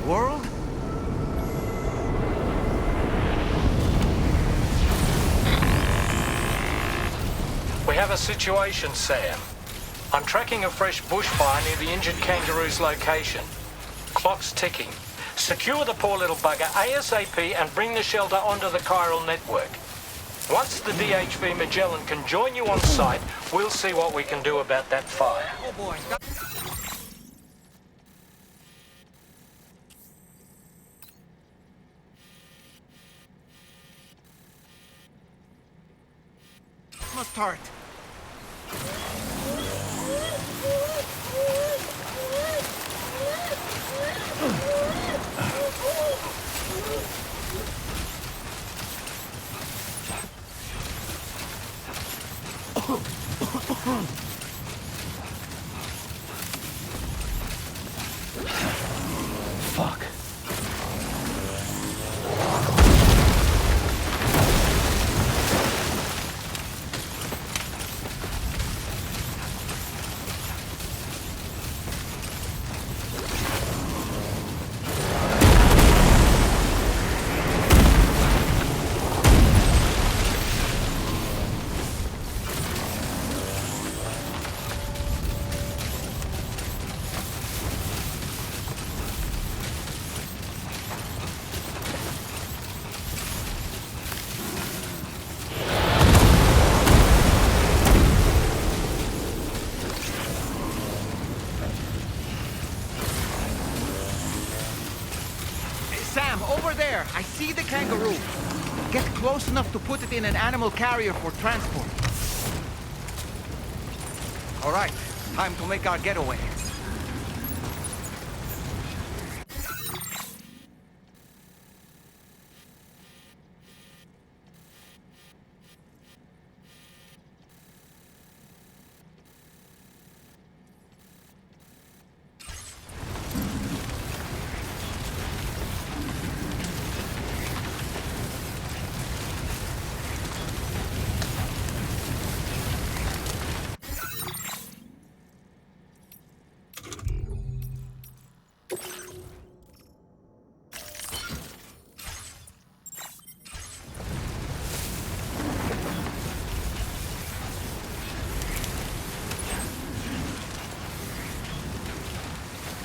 world? We have a situation, Sam. I'm tracking a fresh bushfire near the injured kangaroo's location. Clock's ticking. Secure the poor little bugger ASAP and bring the shelter onto the chiral network. Once the DHV Magellan can join you on site, we'll see what we can do about that fire. Oh boy. Must start. Fuck. Sam, over there! I see the kangaroo! Get close enough to put it in an animal carrier for transport. Alright, time to make our getaway.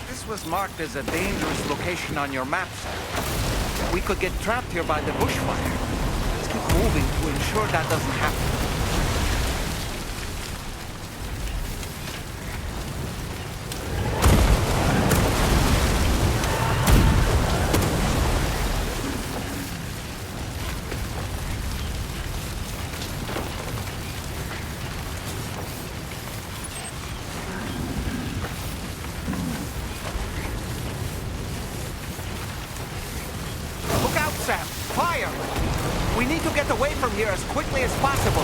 This was marked as a dangerous location on your map, sir. We could get trapped here by the bushfire. Let's keep moving to ensure that doesn't happen. Sam, fire! We need to get away from here as quickly as possible.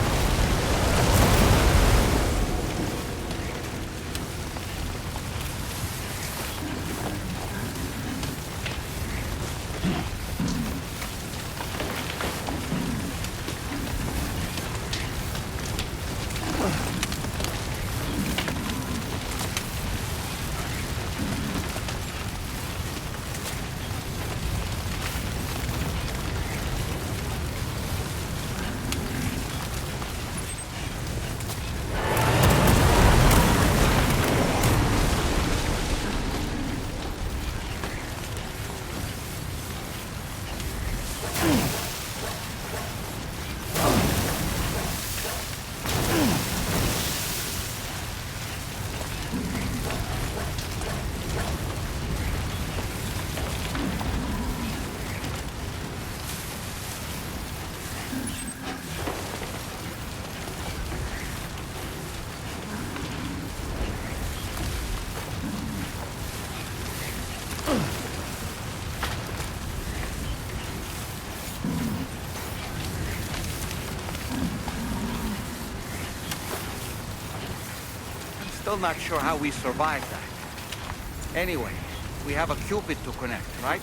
Still not sure how we survived that. Anyway, we have a Cupid to connect, right?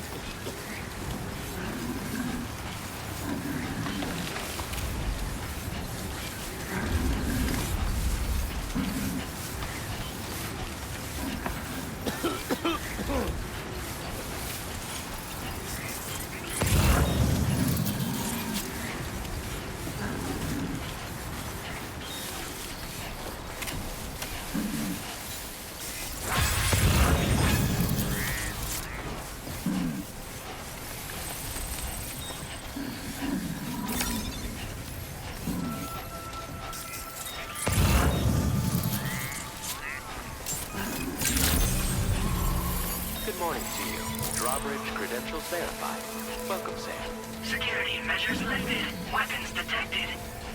you. Drawbridge credentials verified. Welcome, Sam. Security measures lifted. Weapons detected.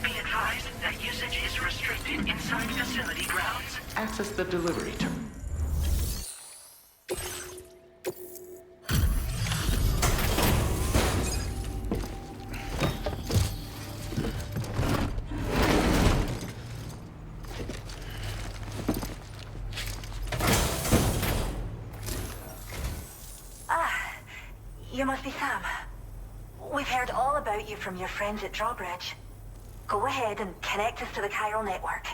Be advised that usage is restricted inside facility grounds. Access the delivery terminal. You must be Sam. We've heard all about you from your friends at Drawbridge. Go ahead and connect us to the chiral network.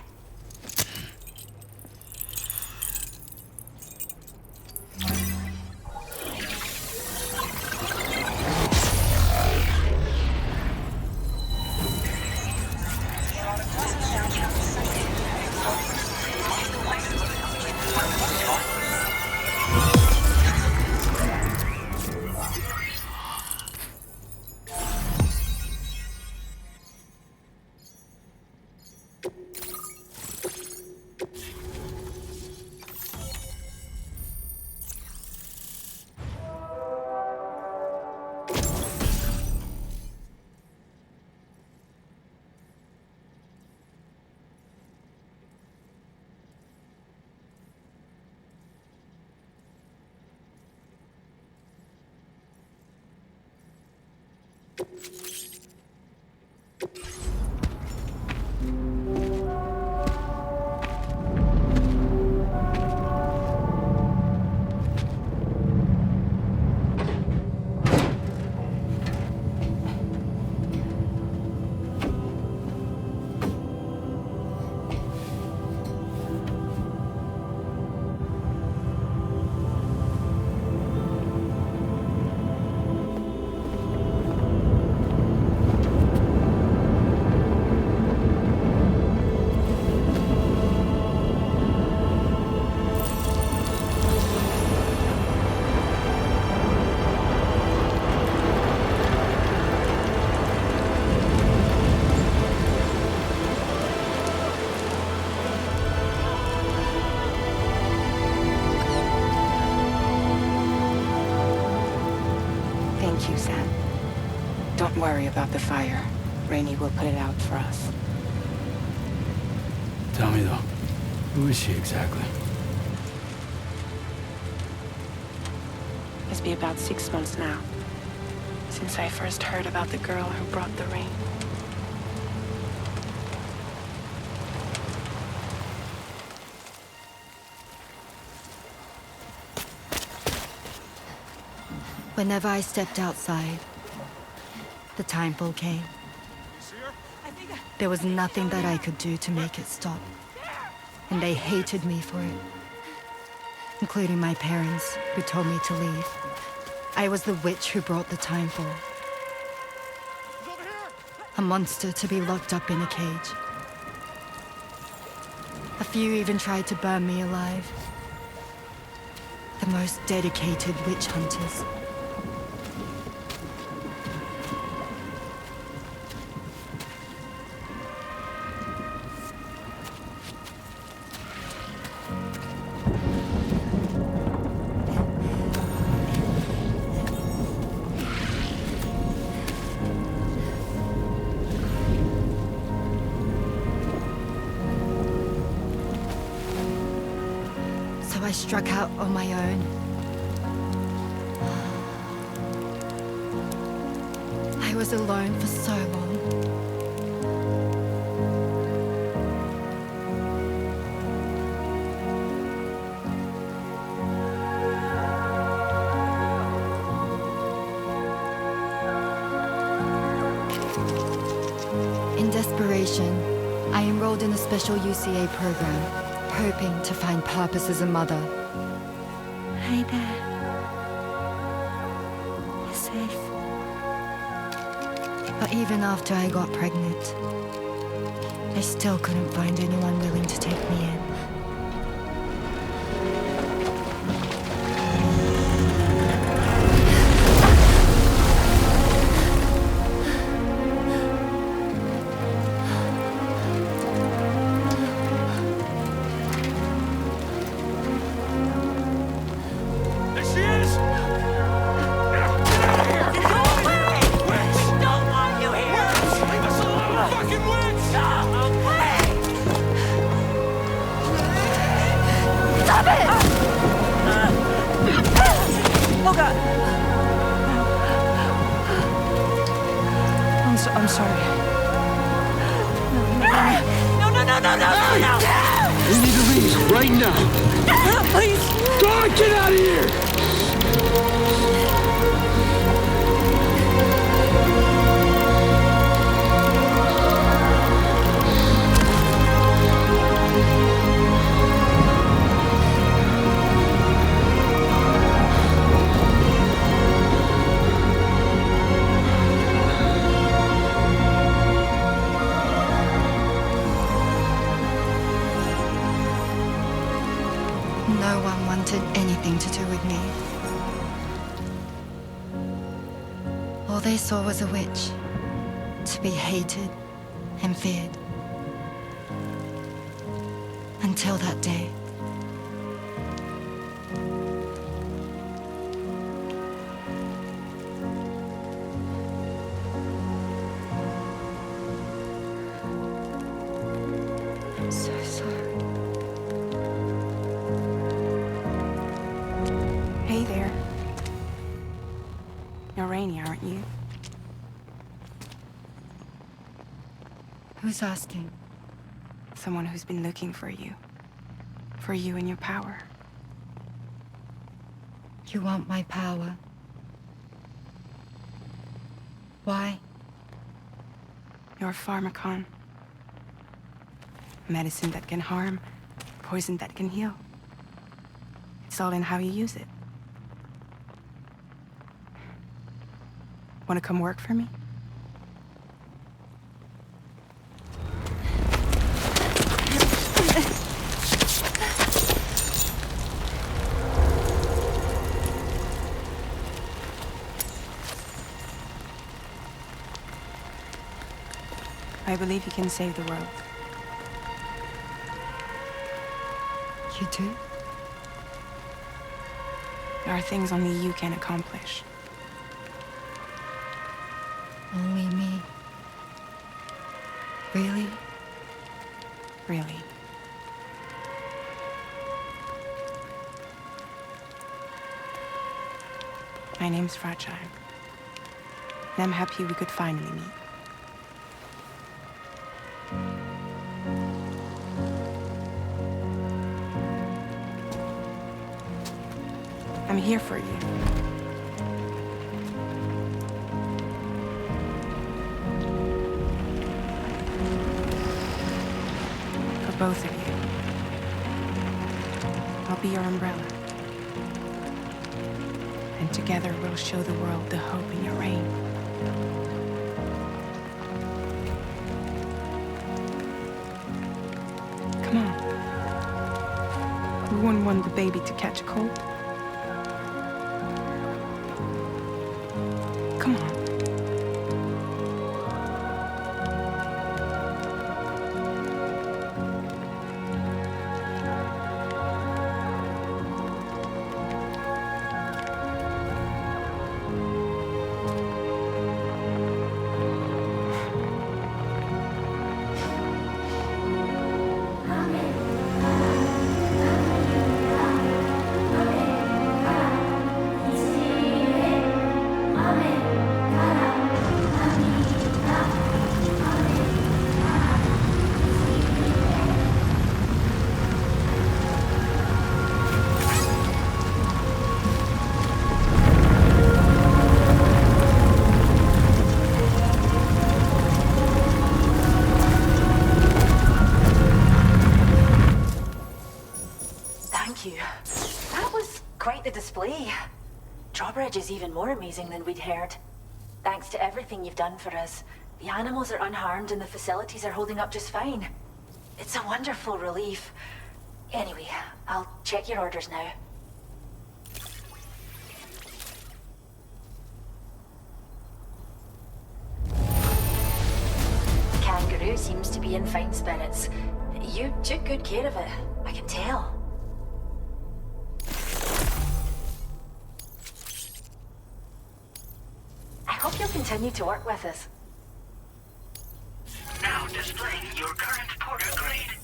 Thank you, Sam. Don't worry about the fire. Rainey will put it out for us. Tell me though, who is she exactly? It's been about 6 months now, since I first heard about the girl who brought the rain. Whenever I stepped outside, the timefall came. There was nothing that I could do to make it stop. And they hated me for it. Including my parents, who told me to leave. I was the witch who brought the timefall. A monster to be locked up in a cage. A few even tried to burn me alive. The most dedicated witch hunters. I struck out on my own. I was alone for so long. In desperation, I enrolled in a special UCA program. Hoping to find purpose as a mother. Hi there. You're safe. But even after I got pregnant, I still couldn't find anyone willing to take me in. I'm sorry. No! We need to leave right now. Please! God, get out of here! No one wanted anything to do with me. All they saw was a witch, to be hated and feared. Until that day. I'm so sorry. Hey there. You're Rainy, aren't you? Who's asking? Someone who's been looking for you. For you and your power. You want my power? Why? You're a pharmacon. Medicine that can harm, poison that can heal. It's all in how you use it. Want to come work for me? I believe you can save the world. You do? There are things only you can accomplish. Only me. Really? Really. My name's Fragile. And I'm happy we could finally meet. I'm here for you. For both of you. I'll be your umbrella. And together we'll show the world the hope in your reign. Come on. We wouldn't want the baby to catch a cold. Come on. Drawbridge is even more amazing than we'd heard. Thanks to everything you've done for us, the animals are unharmed and the facilities are holding up just fine. It's a wonderful relief. Anyway, I'll check your orders now. Kangaroo seems to be in fine spirits. You took good care of it, I can tell. I hope you'll continue to work with us. Now displaying your current porter grade.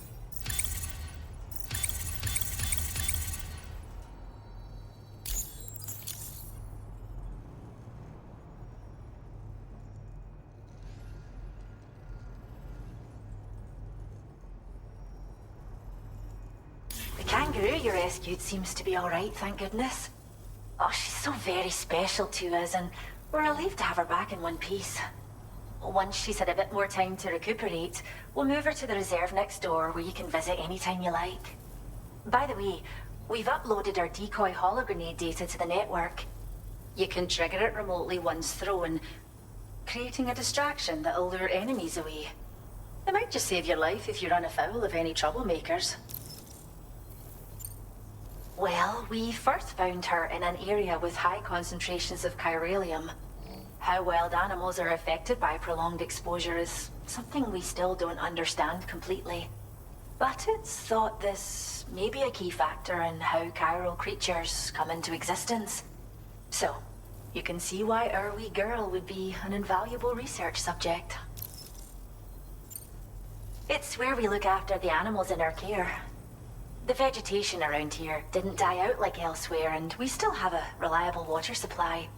you rescued seems to be alright, thank goodness. Oh, she's so very special to us, and we're relieved to have her back in one piece. Once she's had a bit more time to recuperate, we'll move her to the reserve next door where you can visit anytime you like. By the way, we've uploaded our decoy hologrenade data to the network. You can trigger it remotely once thrown, creating a distraction that'll lure enemies away. It might just save your life if you run afoul of any troublemakers. Well, we first found her in an area with high concentrations of chiralium. How wild animals are affected by prolonged exposure is something we still don't understand completely. But it's thought this may be a key factor in how chiral creatures come into existence. So, you can see why our wee girl would be an invaluable research subject. It's where we look after the animals in our care. The vegetation around here didn't die out like elsewhere, and we still have a reliable water supply.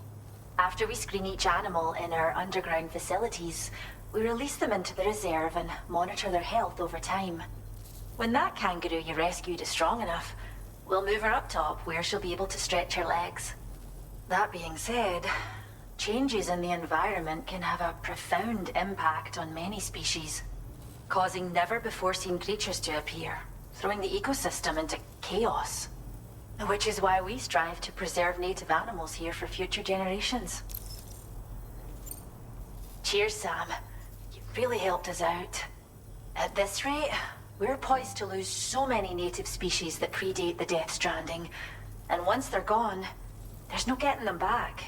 After we screen each animal in our underground facilities, we release them into the reserve and monitor their health over time. When that kangaroo you rescued is strong enough, we'll move her up top where she'll be able to stretch her legs. That being said, changes in the environment can have a profound impact on many species, causing never-before-seen creatures to appear, throwing the ecosystem into chaos. Which is why we strive to preserve native animals here for future generations. Cheers, Sam. You really helped us out. At this rate, we're poised to lose so many native species that predate the Death Stranding, and once they're gone, there's no getting them back.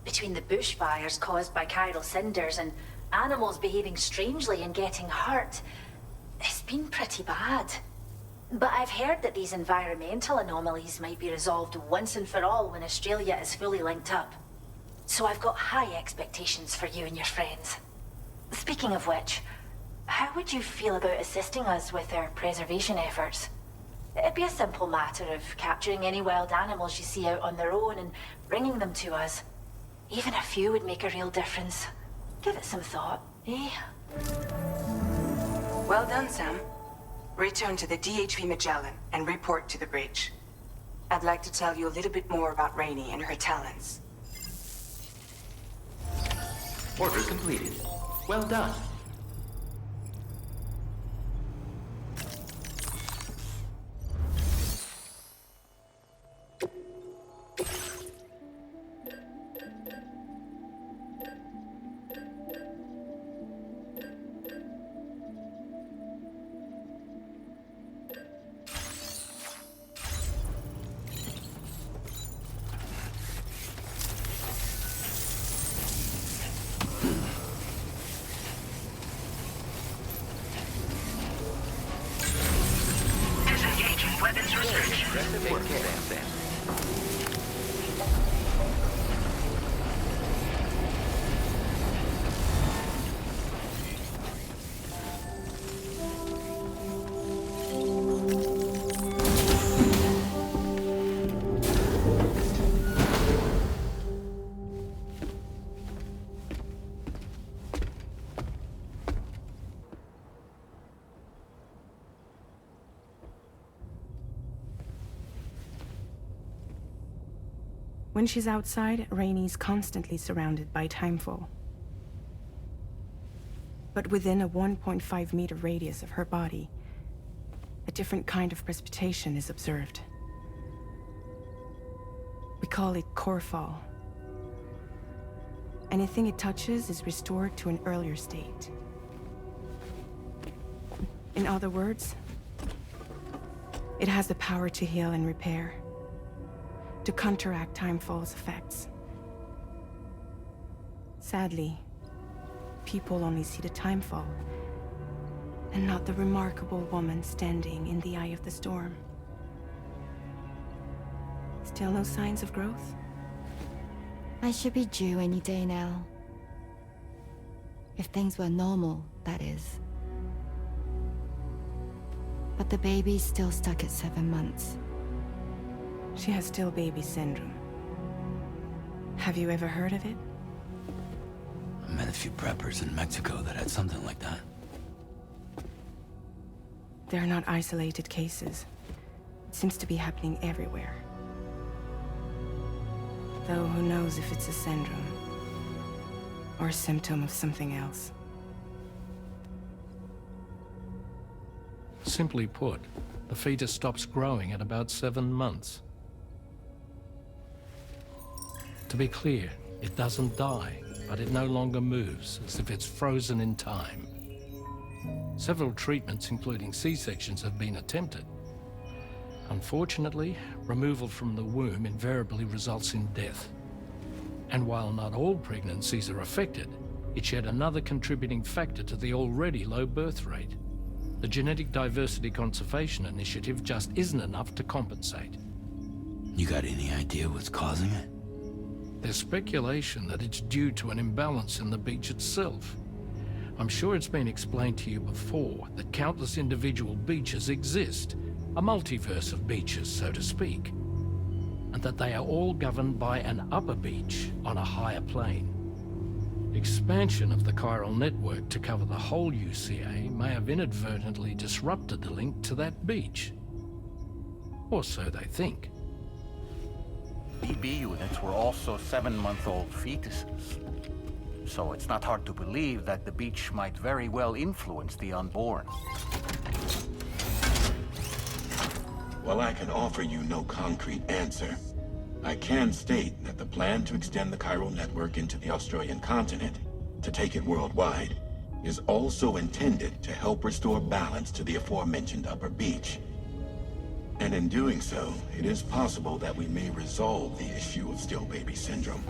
Between the bushfires caused by chiral cinders and animals behaving strangely and getting hurt, it's been pretty bad. But I've heard that these environmental anomalies might be resolved once and for all when Australia is fully linked up. So I've got high expectations for you and your friends. Speaking of which, how would you feel about assisting us with our preservation efforts? It'd be a simple matter of capturing any wild animals you see out on their own and bringing them to us. Even a few would make a real difference. Give it some thought, eh? Well done, Sam. Return to the DHV Magellan and report to the bridge. I'd like to tell you a little bit more about Rainey and her talents. Order completed. Well done. When she's outside, Rainey's constantly surrounded by timefall. But within a 1.5 meter radius of her body, a different kind of precipitation is observed. We call it core fall. Anything it touches is restored to an earlier state. In other words, it has the power to heal and repair, to counteract timefall's effects. Sadly, people only see the timefall, and not the remarkable woman standing in the eye of the storm. Still no signs of growth? I should be due any day now. If things were normal, that is. But the baby's still stuck at 7 months. She has still baby syndrome. Have you ever heard of it? I met a few preppers in Mexico that had something like that. They're not isolated cases. It seems to be happening everywhere. Though who knows if it's a syndrome or a symptom of something else. Simply put, the fetus stops growing at about 7 months. To be clear, it doesn't die, but it no longer moves, as if it's frozen in time. Several treatments, including C-sections, have been attempted. Unfortunately, removal from the womb invariably results in death. And while not all pregnancies are affected, it's yet another contributing factor to the already low birth rate. The Genetic Diversity Conservation Initiative just isn't enough to compensate. You got any idea what's causing it? There's speculation that it's due to an imbalance in the beach itself. I'm sure it's been explained to you before that countless individual beaches exist, a multiverse of beaches, so to speak, and that they are all governed by an upper beach on a higher plane. Expansion of the chiral network to cover the whole UCA may have inadvertently disrupted the link to that beach. Or so they think. BB units were also 7-month-old fetuses. So it's not hard to believe that the beach might very well influence the unborn. While I can offer you no concrete answer, I can state that the plan to extend the chiral network into the Australian continent, to take it worldwide, is also intended to help restore balance to the aforementioned upper beach. And in doing so, it is possible that we may resolve the issue of still baby syndrome.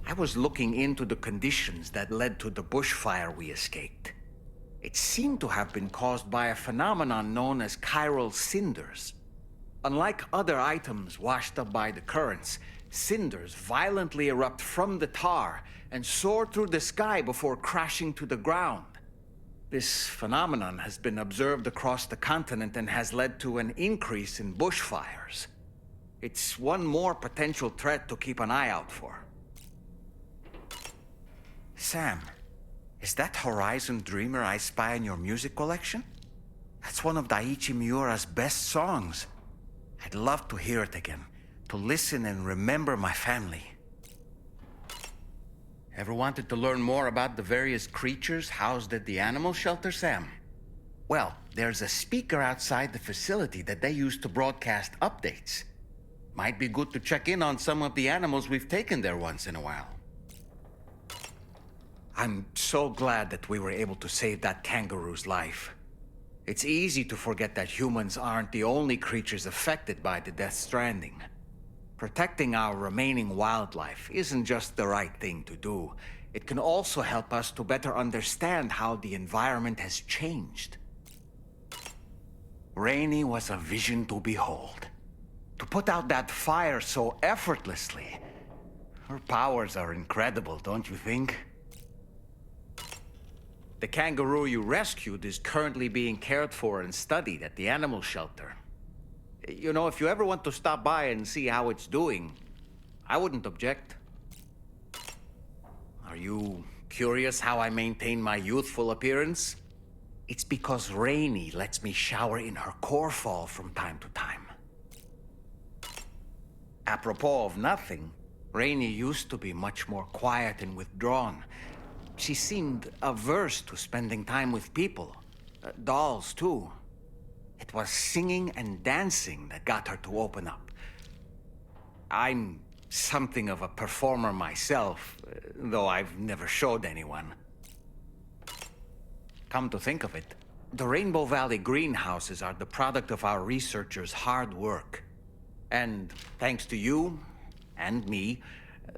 I was looking into the conditions that led to the bushfire we escaped. It seemed to have been caused by a phenomenon known as chiral cinders. Unlike other items washed up by the currents, cinders violently erupt from the tar and soar through the sky before crashing to the ground. This phenomenon has been observed across the continent and has led to an increase in bushfires. It's one more potential threat to keep an eye out for. Sam, is that Horizon Dreamer I spy in your music collection? That's one of Daiichi Miura's best songs. I'd love to hear it again, to listen and remember my family. Ever wanted to learn more about the various creatures housed at the animal shelter, Sam? Well, there's a speaker outside the facility that they use to broadcast updates. Might be good to check in on some of the animals we've taken there once in a while. I'm so glad that we were able to save that kangaroo's life. It's easy to forget that humans aren't the only creatures affected by the Death Stranding. Protecting our remaining wildlife isn't just the right thing to do. It can also help us to better understand how the environment has changed. Rainey was a vision to behold. To put out that fire so effortlessly. Her powers are incredible, don't you think? The kangaroo you rescued is currently being cared for and studied at the animal shelter. You know, if you ever want to stop by and see how it's doing, I wouldn't object. Are you curious how I maintain my youthful appearance? It's because Rainey lets me shower in her core fall from time to time. Apropos of nothing, Rainey used to be much more quiet and withdrawn. She seemed averse to spending time with people. Dolls, too. It was singing and dancing that got her to open up. I'm something of a performer myself, though I've never showed anyone. Come to think of it, the Rainbow Valley greenhouses are the product of our researchers' hard work. And thanks to you and me,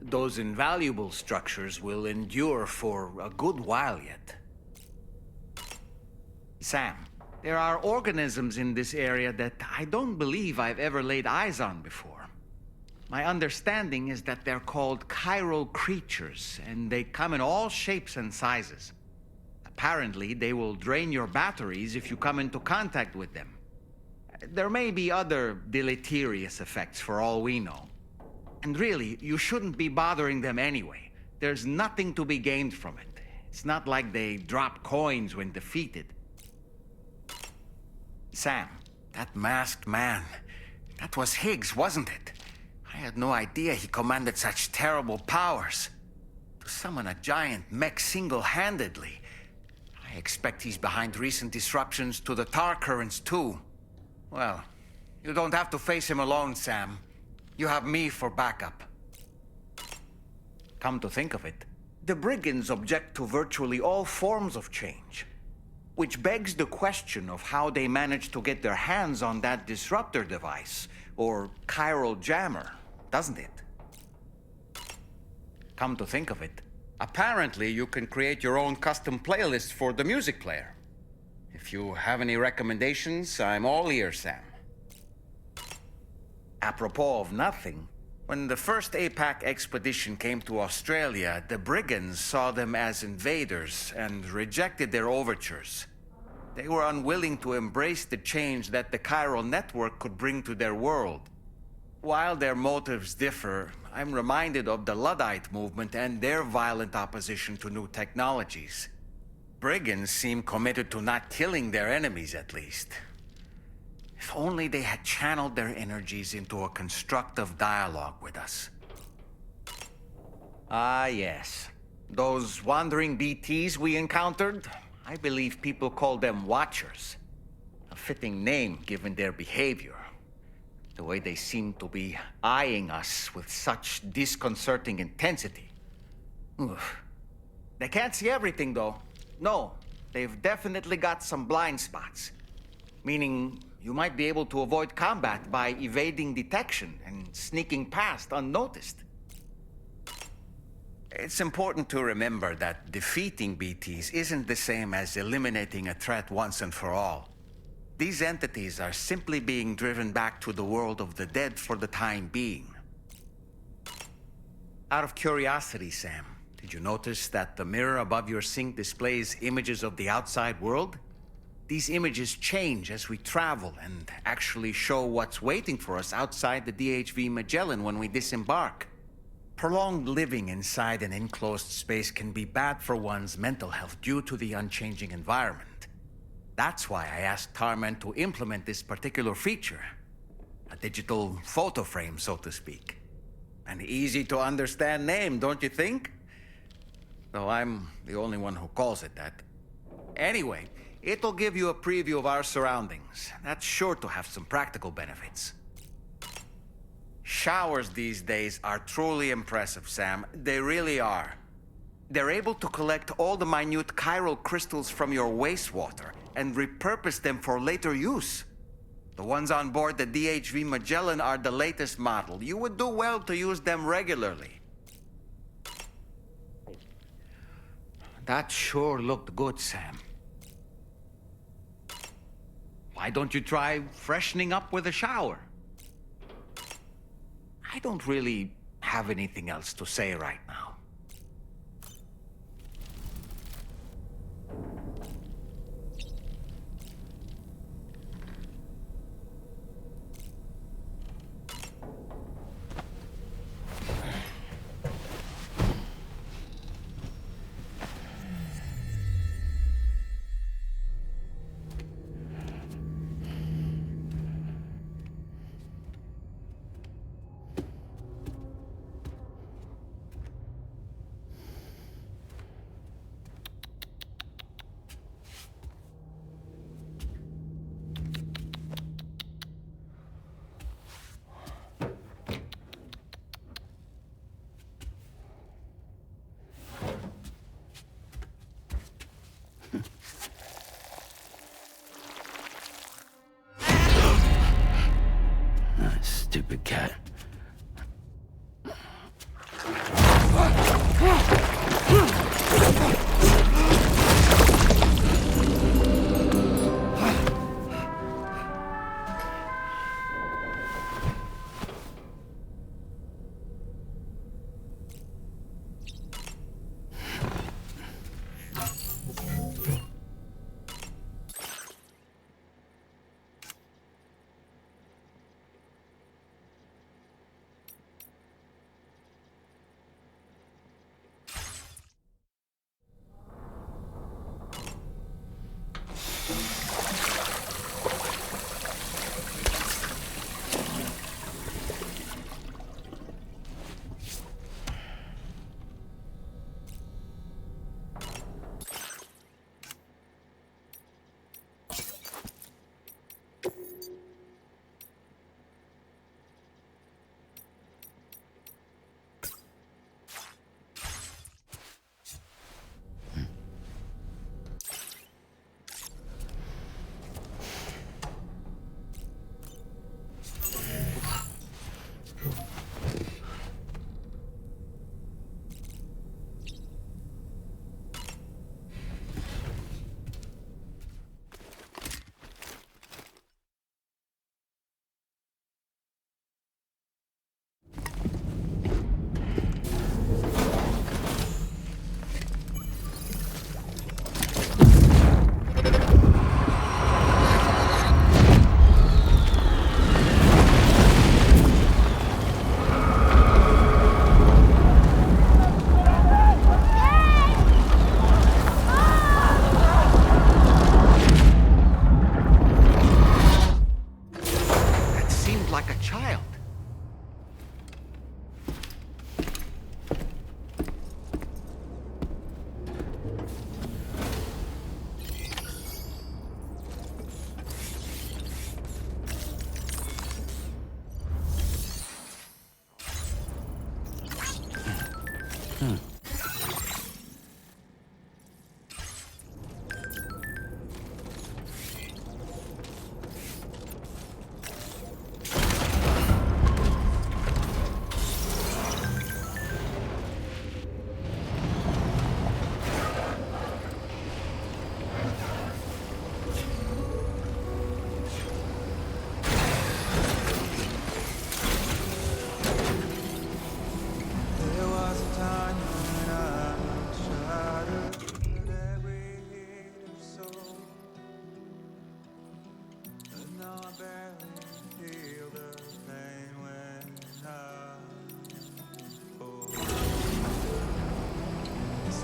those invaluable structures will endure for a good while yet. Sam, there are organisms in this area that I don't believe I've ever laid eyes on before. My understanding is that they're called chiral creatures, and they come in all shapes and sizes. Apparently, they will drain your batteries if you come into contact with them. There may be other deleterious effects for all we know. And really, you shouldn't be bothering them anyway. There's nothing to be gained from it. It's not like they drop coins when defeated. Sam, that masked man, that was Higgs, wasn't it? I had no idea he commanded such terrible powers. To summon a giant mech single-handedly, I expect he's behind recent disruptions to the tar currents too. Well, you don't have to face him alone, Sam. You have me for backup. Come to think of it, the brigands object to virtually all forms of change. Which begs the question of how they managed to get their hands on that disruptor device, or chiral jammer, doesn't it? Come to think of it, apparently you can create your own custom playlist for the music player. If you have any recommendations, I'm all ears, Sam. Apropos of nothing, when the first APAC expedition came to Australia, the brigands saw them as invaders and rejected their overtures. They were unwilling to embrace the change that the chiral network could bring to their world. While their motives differ, I'm reminded of the Luddite movement and their violent opposition to new technologies. Brigands seem committed to not killing their enemies, at least. If only they had channeled their energies into a constructive dialogue with us. Ah, yes. Those wandering BTs we encountered, I believe people call them Watchers. A fitting name given their behavior. The way they seem to be eyeing us with such disconcerting intensity. Oof. They can't see everything, though. No, they've definitely got some blind spots. Meaning, you might be able to avoid combat by evading detection and sneaking past unnoticed. It's important to remember that defeating BTs isn't the same as eliminating a threat once and for all. These entities are simply being driven back to the world of the dead for the time being. Out of curiosity, Sam, did you notice that the mirror above your sink displays images of the outside world? These images change as we travel and actually show what's waiting for us outside the DHV Magellan when we disembark. Prolonged living inside an enclosed space can be bad for one's mental health due to the unchanging environment. That's why I asked Tarman to implement this particular feature. A digital photo frame, so to speak. An easy-to-understand name, don't you think? Though I'm the only one who calls it that. Anyway, it'll give you a preview of our surroundings. That's sure to have some practical benefits. Showers these days are truly impressive, Sam. They really are. They're able to collect all the minute chiral crystals from your wastewater and repurpose them for later use. The ones on board the DHV Magellan are the latest model. You would do well to use them regularly. That sure looked good, Sam. Why don't you try freshening up with a shower? I don't really have anything else to say right now. Stupid cat.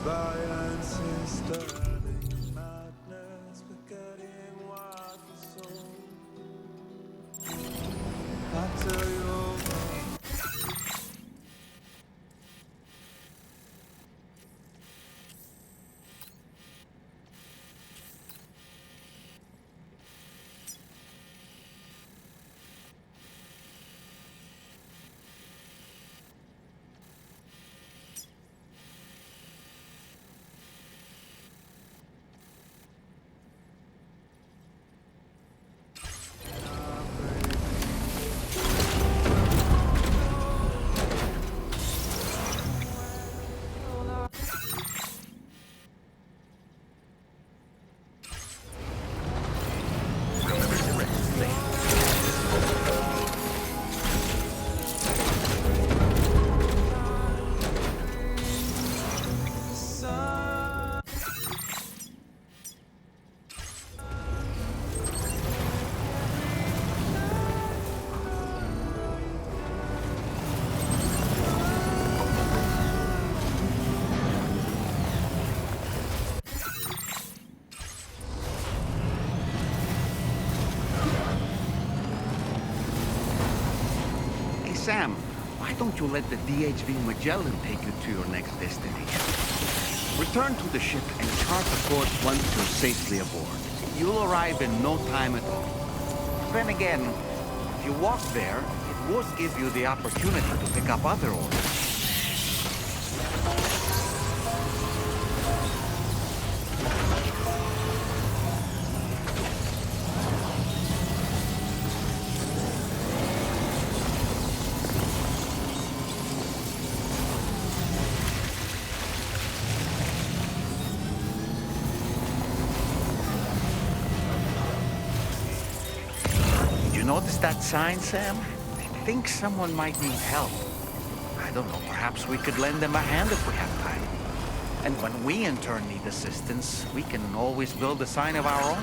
Violence is stirring madness, forgetting what the soul. I tell you over. Sam, why don't you let the DHV Magellan take you to your next destination? Return to the ship and chart the course once you're safely aboard. You'll arrive in no time at all. Then again, if you walk there, it would give you the opportunity to pick up other orders. Notice that sign, Sam? I think someone might need help. I don't know, perhaps we could lend them a hand if we have time. And when we in turn need assistance, we can always build a sign of our own.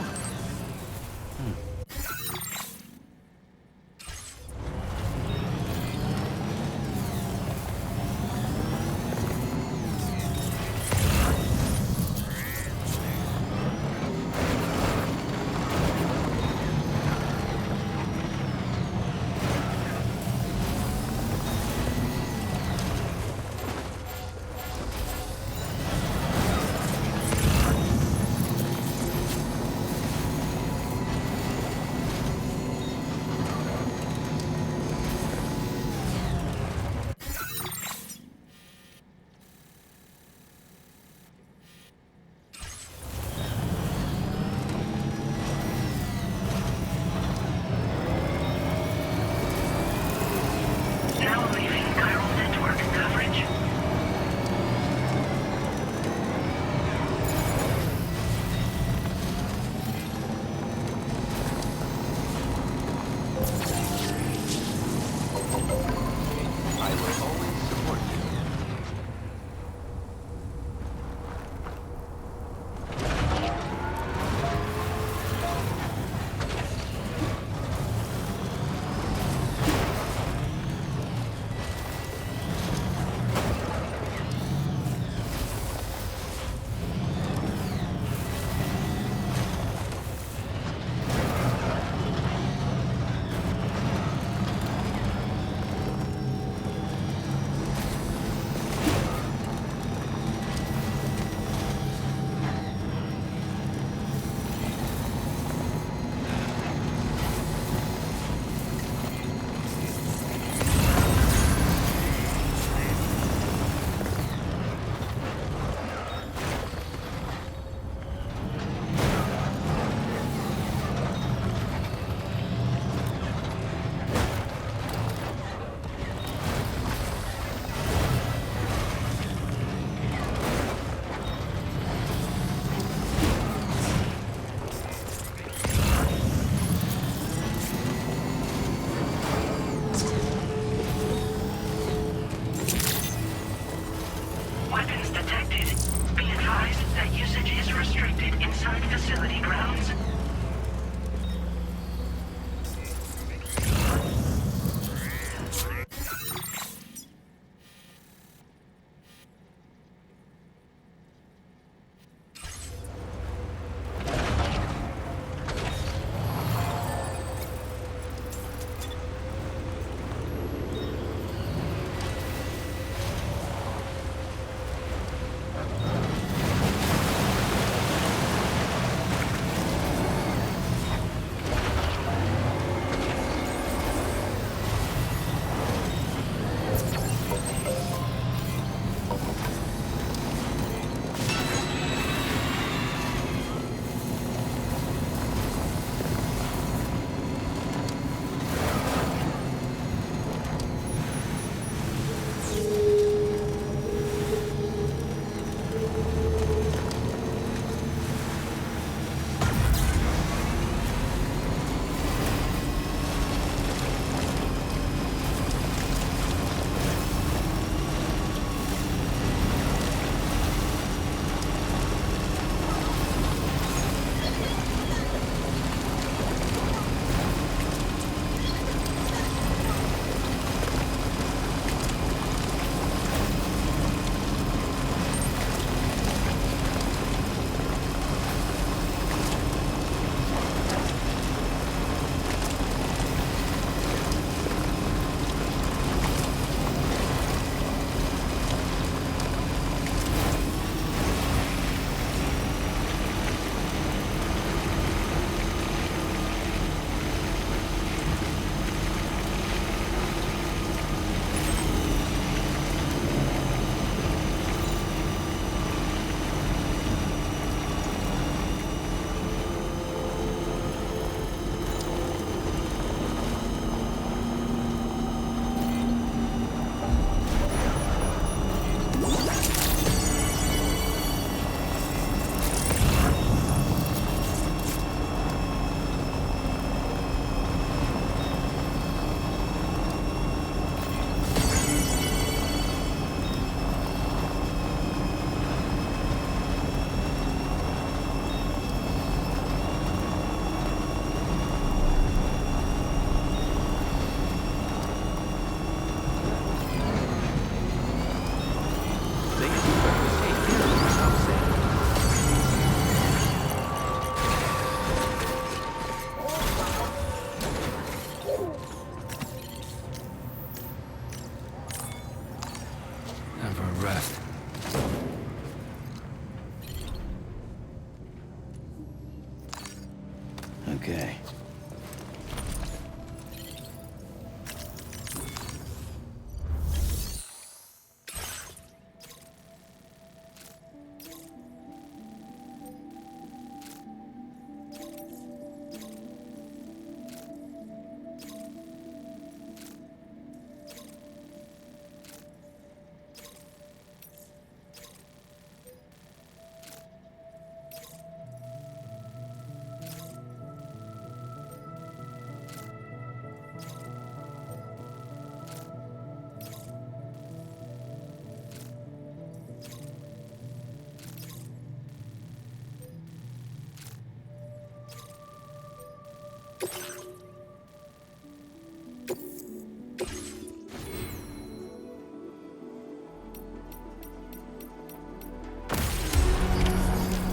Okay.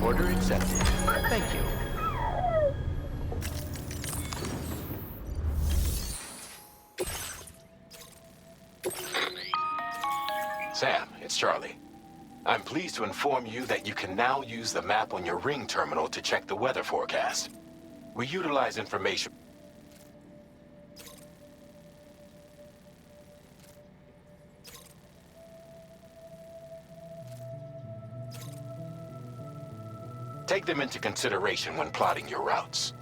Order accepted. Thank you. Sam, it's Charlie. I'm pleased to inform you that you can now use the map on your Ring terminal to check the weather forecast. We utilize information. Take them into consideration when plotting your routes.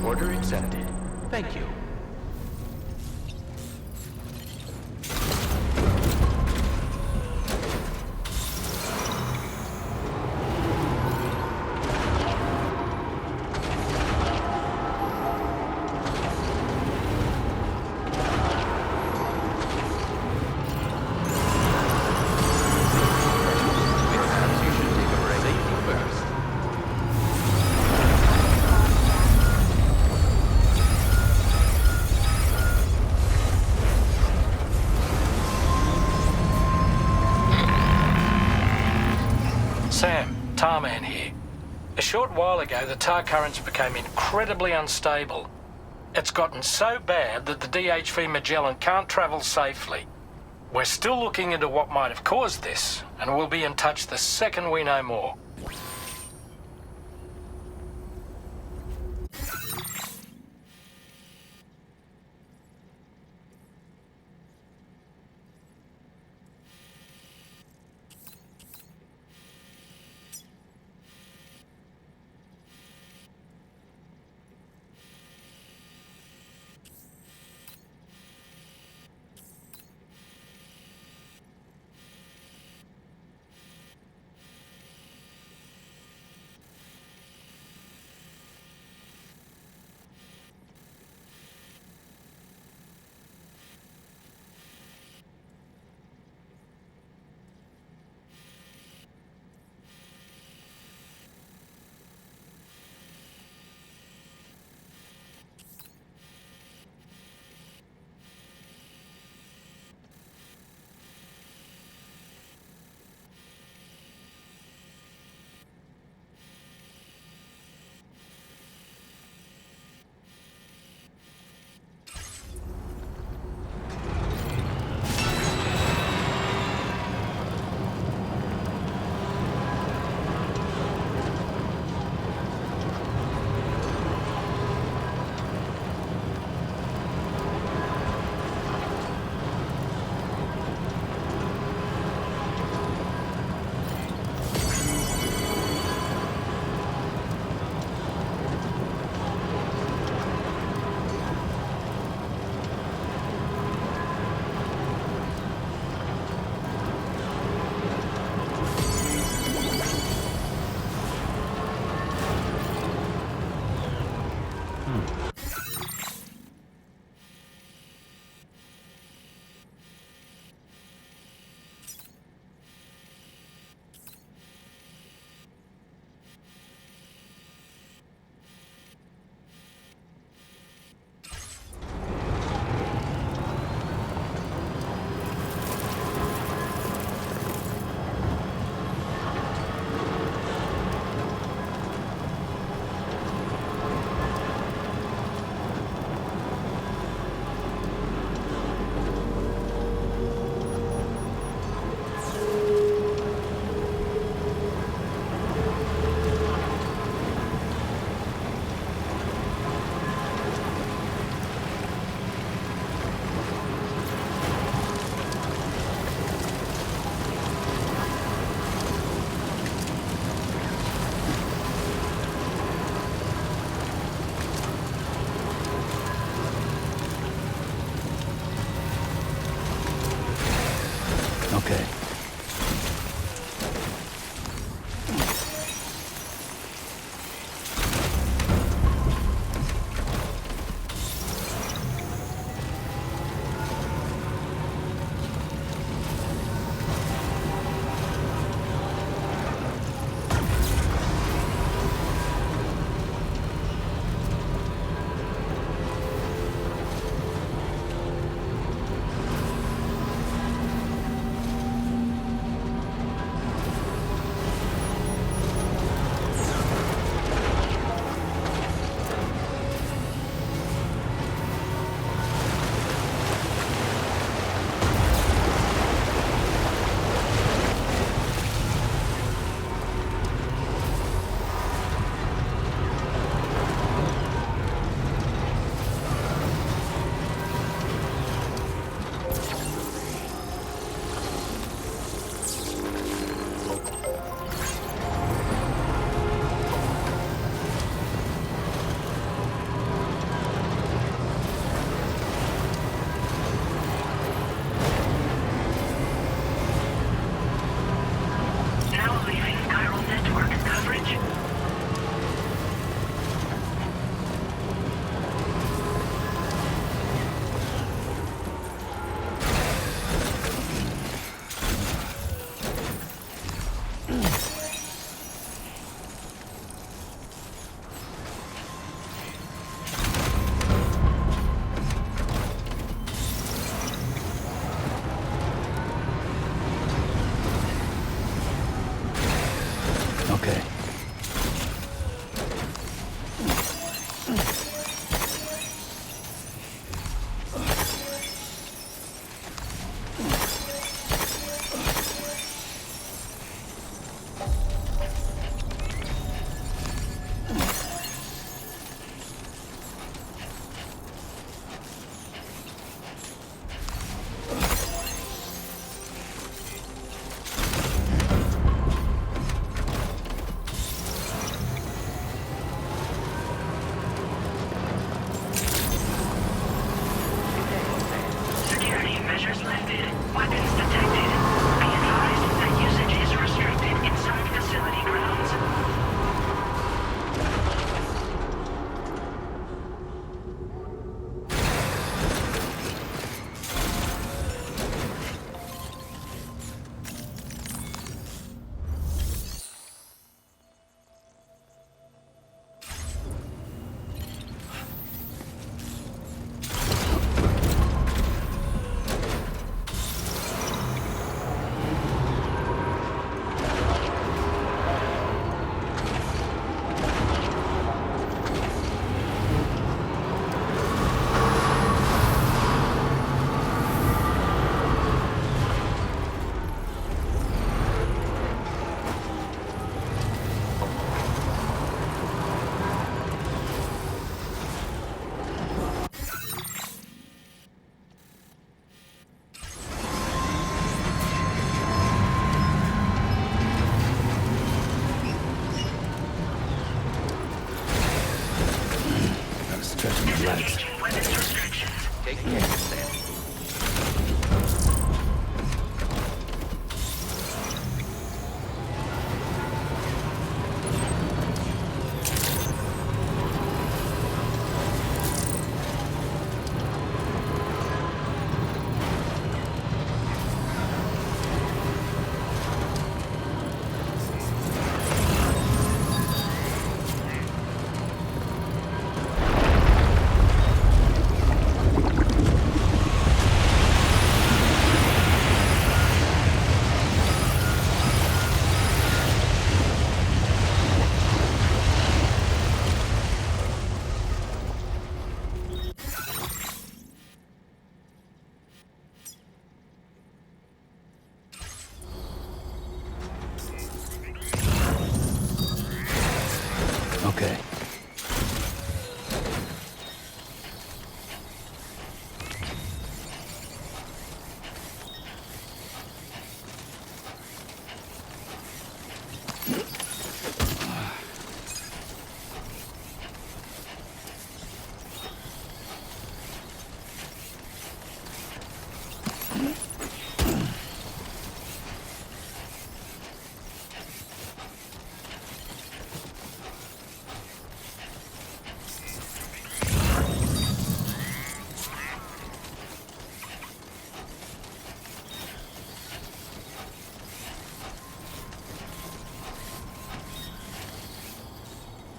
Order accepted. Thank you. Sam, Tarman here. A short while ago, the tar currents became incredibly unstable. It's gotten so bad that the DHV Magellan can't travel safely. We're still looking into what might have caused this, and we'll be in touch the second we know more.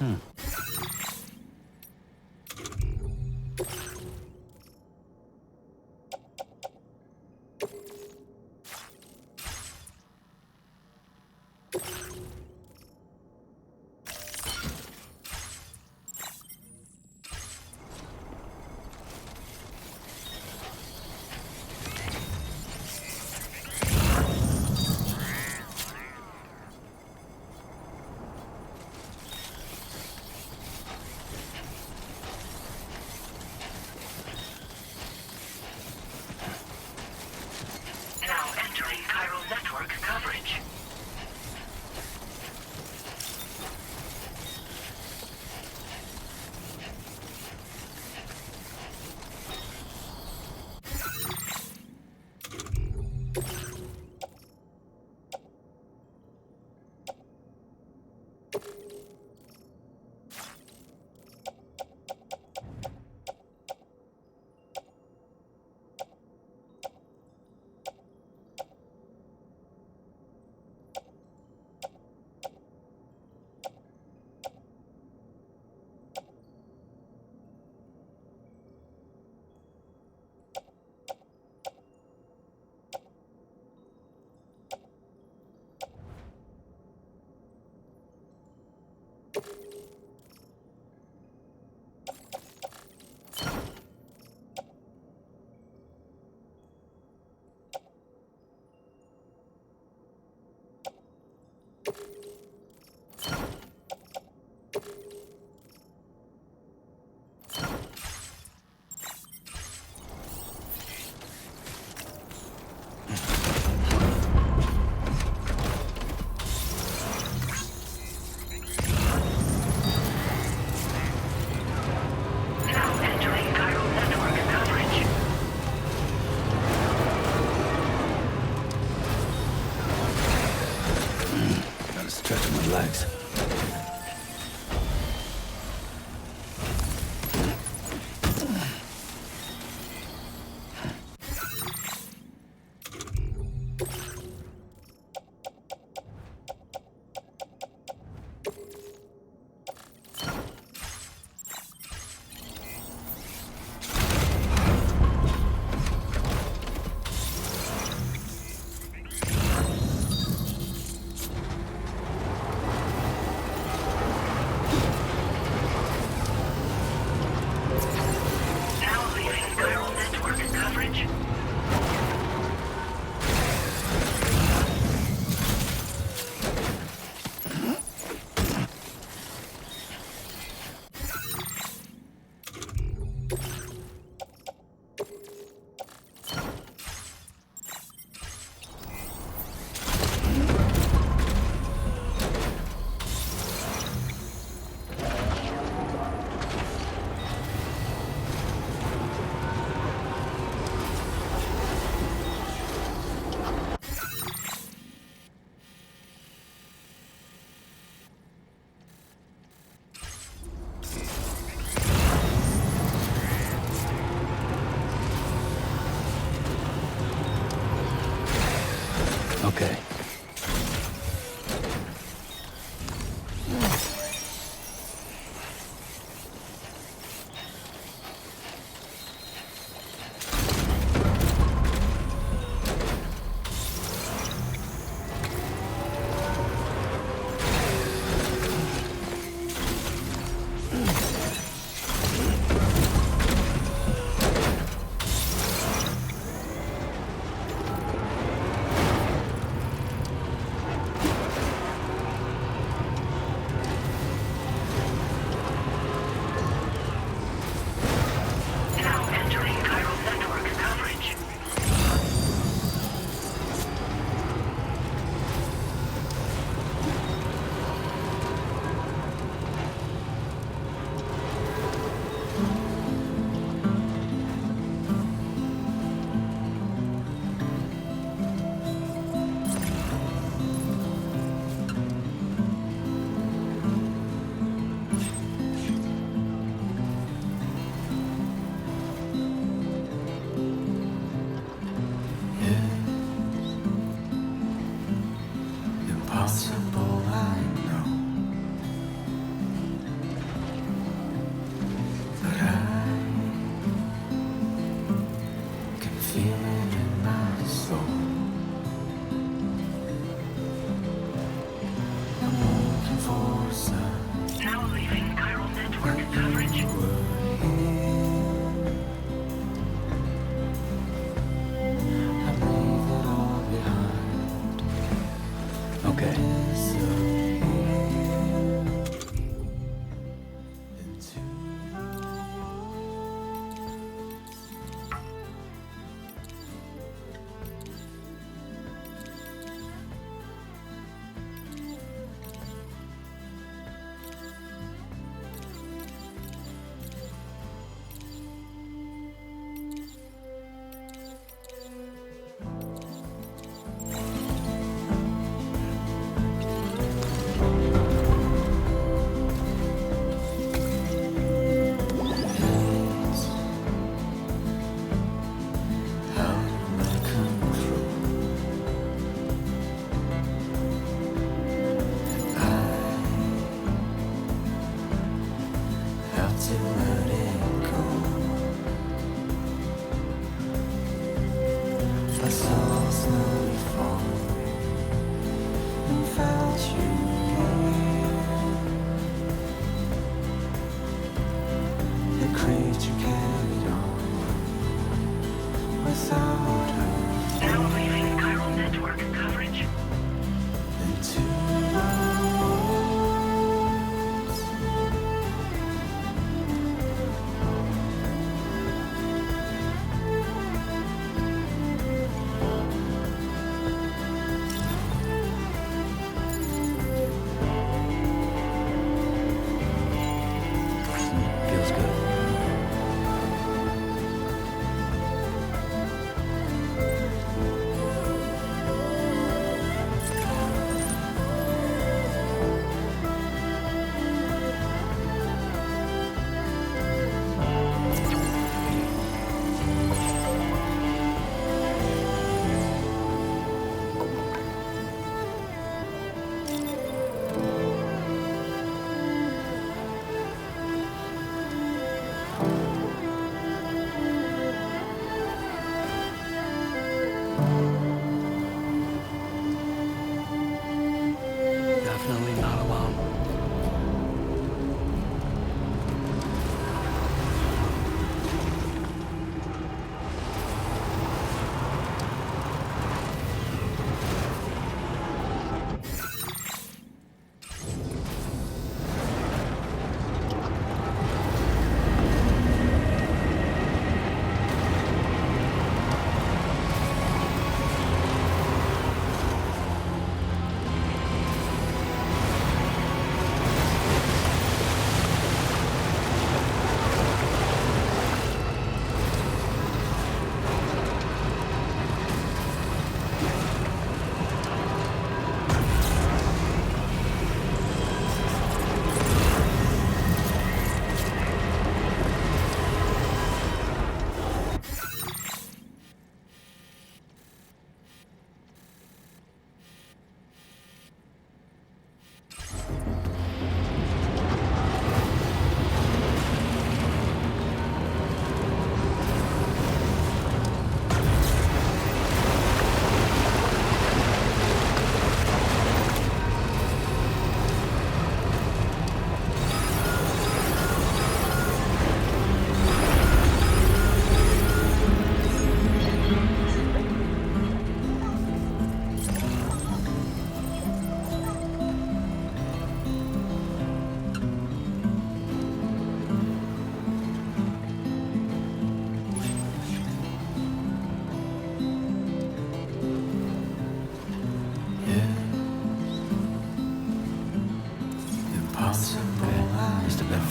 Now entering chiral network coverage. Now entering chiral network coverage. Gotta stretch my legs. Now leaving chiral network coverage. Okay. Now entering chiral network coverage. Impossible, I know.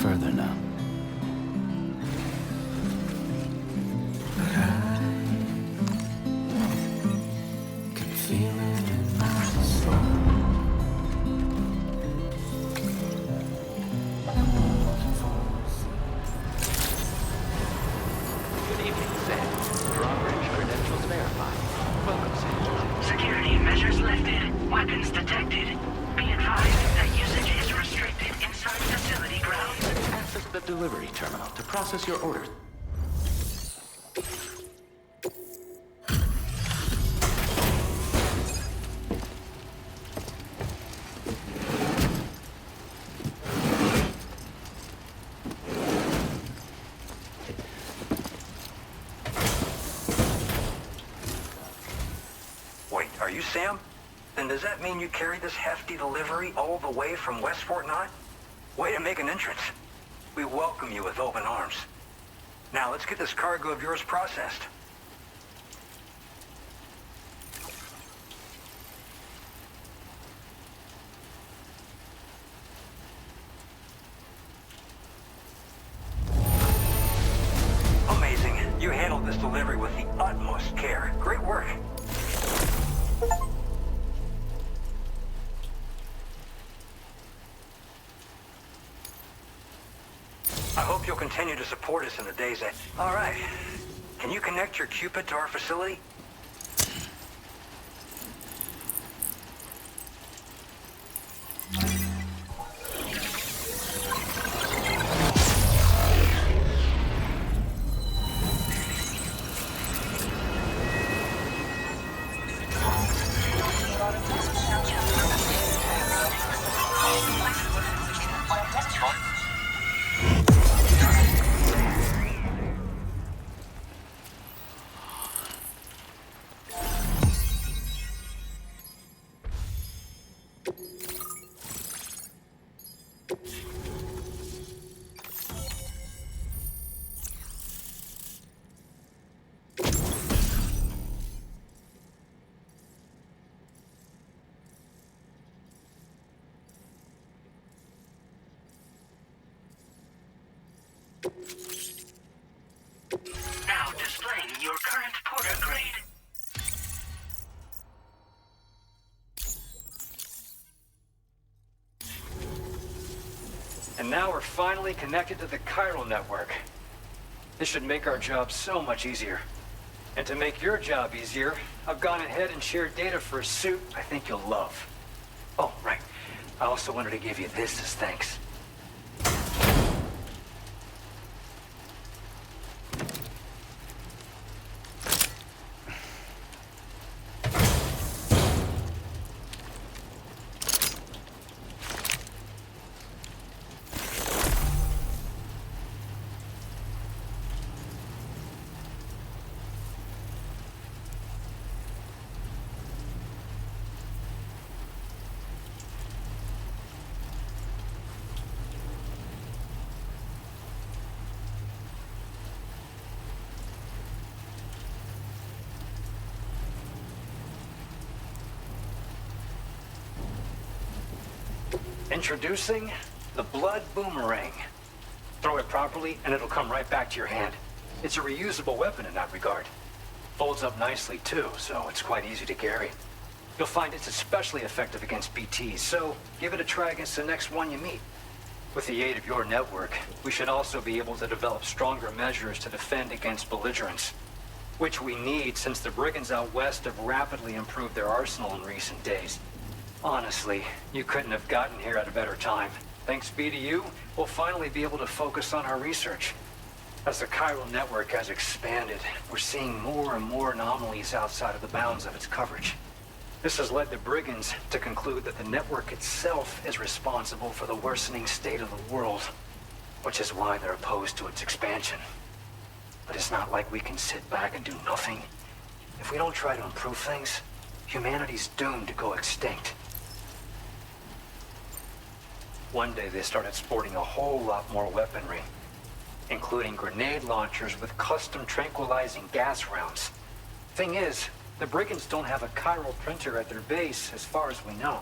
further now. Delivery terminal to process your order. Wait, are you Sam? Then does that mean you carried this hefty delivery all the way from West Fort Knott? Way to make an entrance. We welcome you with open arms. Now let's get this cargo of yours processed. Amazing. You handled this delivery with the utmost care. Great work. I hope you'll continue to support us in the days ahead. All right. Can you connect your Cupid to our facility? Now displaying your current porter grade. And now we're finally connected to the chiral network. This should make our job so much easier. And to make your job easier, I've gone ahead and shared data for a suit I think you'll love. Oh, right. I also wanted to give you this as thanks. Introducing the Blood Boomerang. Throw it properly and it'll come right back to your hand. It's a reusable weapon in that regard. Folds up nicely too, so it's quite easy to carry. You'll find it's especially effective against BTs, so give it a try against the next one you meet. With the aid of your network, we should also be able to develop stronger measures to defend against belligerents, which we need since the brigands out west have rapidly improved their arsenal in recent days. Honestly, you couldn't have gotten here at a better time. Thanks be to you, we'll finally be able to focus on our research. As the chiral network has expanded, we're seeing more and more anomalies outside of the bounds of its coverage. This has led the brigands to conclude that the network itself is responsible for the worsening state of the world, which is why they're opposed to its expansion. But it's not like we can sit back and do nothing. If we don't try to improve things, humanity's doomed to go extinct. One day they started sporting a whole lot more weaponry, including grenade launchers with custom tranquilizing gas rounds. Thing is, the brigands don't have a chiral printer at their base as far as we know.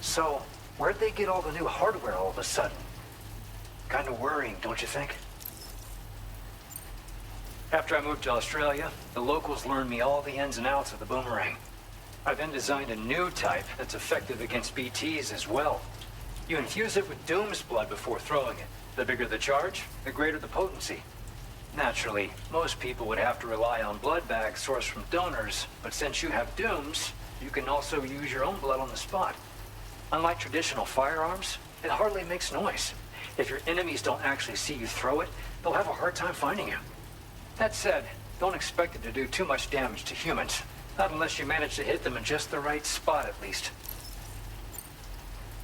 So, where'd they get all the new hardware all of a sudden? Kind of worrying, don't you think? After I moved to Australia, the locals learned me all the ins and outs of the boomerang. I then designed a new type that's effective against BTs as well. You infuse it with Doom's blood before throwing it. The bigger the charge, the greater the potency. Naturally, most people would have to rely on blood bags sourced from donors, but since you have Doom's, you can also use your own blood on the spot. Unlike traditional firearms, it hardly makes noise. If your enemies don't actually see you throw it, they'll have a hard time finding you. That said, don't expect it to do too much damage to humans. Not unless you manage to hit them in just the right spot, at least.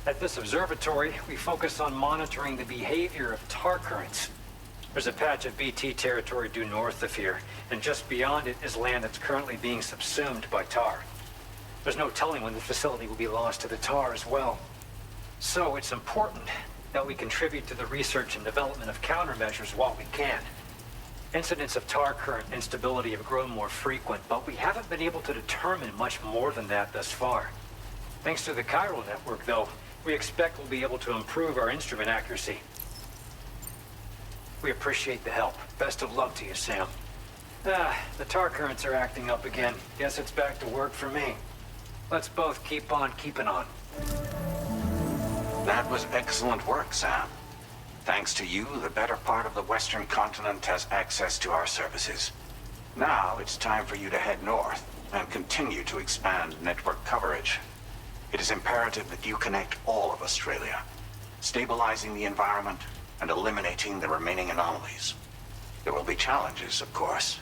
At this observatory, we focus on monitoring the behavior of tar currents. There's a patch of BT territory due north of here, and just beyond it is land that's currently being subsumed by tar. There's no telling when the facility will be lost to the tar as well. So it's important that we contribute to the research and development of countermeasures while we can. Incidents of tar current instability have grown more frequent, but we haven't been able to determine much more than that thus far. Thanks to the chiral network, though, we expect we'll be able to improve our instrument accuracy. We appreciate the help. Best of luck to you, Sam. The tar currents are acting up again. Guess it's back to work for me. Let's both keep on keeping on. That was excellent work, Sam. Thanks to you, the better part of the Western continent has access to our services. Now it's time for you to head north and continue to expand network coverage. It is imperative that you connect all of Australia, stabilizing the environment and eliminating the remaining anomalies. There will be challenges, of course,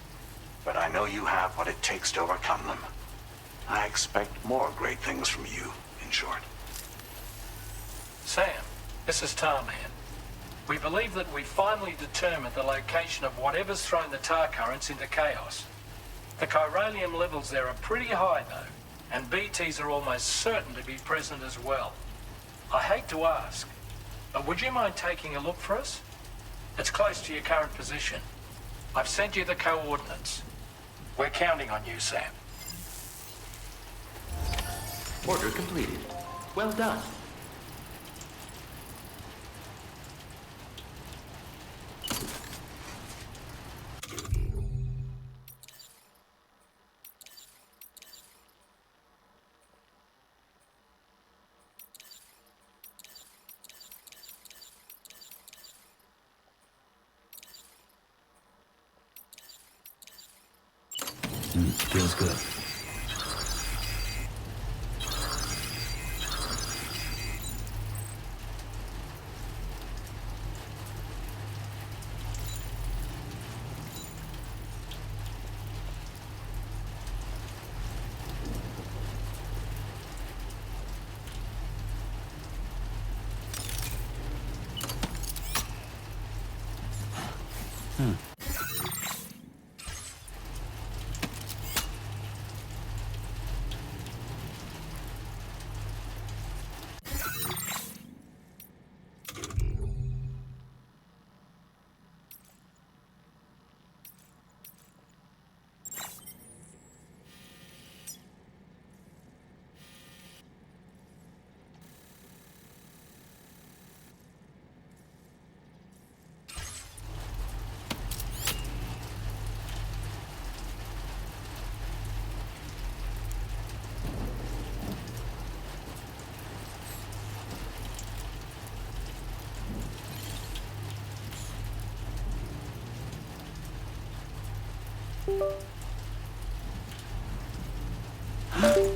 but I know you have what it takes to overcome them. I expect more great things from you, in short. Sam, this is Tarman. We believe that we finally determined the location of whatever's thrown the tar currents into chaos. The chiralium levels there are pretty high, though, and BTs are almost certain to be present as well. I hate to ask, but would you mind taking a look for us? It's close to your current position. I've sent you the coordinates. We're counting on you, Sam. Order completed. Well done. Feels good. Huh?